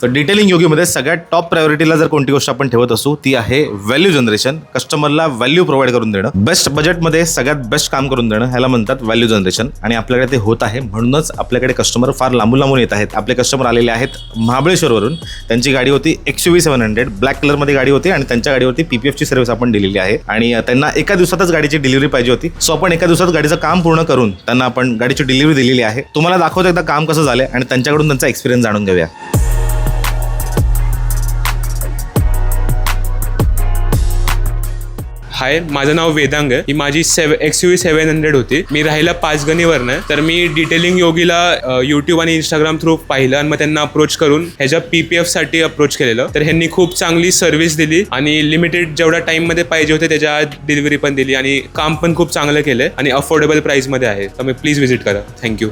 तर डिटेलिंग योगीमध्ये सगळ्यात टॉप प्रायोरिटीला जर कोणती गोष्ट आपण ठेवत असू ती आहे व्हॅल्यू जनरेशन. कस्टमरला व्हॅल्यू प्रोव्हाइड करून देणं, बेस्ट बजेटमध्ये सगळ्यात बेस्ट काम करून देणं, ह्याला म्हणतात व्हॅल्यू जनरेशन. आणि आपल्याकडे ते होत आहे, म्हणूनच आपल्याकडे कस्टमर फार लांबून येत आहेत. आपले कस्टमर आलेले आहेत महाबळेश्वरवरून. त्यांची गाडी होती XUV 700, ब्लॅक कलरमध्ये गाडी होती आणि त्यांच्या गाडीवरती PPFची सर्व्हिस आपण दिलेली आहे. आणि त्यांना एका दिवसातच गाडीची डिलिव्हरी पाहिजे होती. सो आपण एका दिवसात गाडीचं काम पूर्ण करून त्यांना आपण गाडीची डिलिव्हरी दिलेली आहे. तुम्हाला दाखवतो एकदा काम कसं झालंय आणि त्यांच्याकडून त्यांचा एक्सपिरियन्स जाणून घेऊया. हाय, माझं नाव वेदांग आहे. ही माझी XUV 700 होती. मी राहिला पाचगणीवरनं. तर मी डिटेलिंग योगीला यूट्यूब आणि इंस्टाग्राम थ्रू पाहिलं आणि मग त्यांना अप्रोच करून ह्याच्या PPFसाठी अप्रोच केलेलं. तर ह्यांनी खूप चांगली सर्व्हिस दिली आणि लिमिटेड जेवढ्या टाईममध्ये पाहिजे होते त्याच्या आत डिलिव्हरी पण दिली आणि काम पण खूप चांगलं केलं आणि अफोर्डेबल प्राईसमध्ये आहे. तर मी प्लीज व्हिजिट करा. थँक्यू.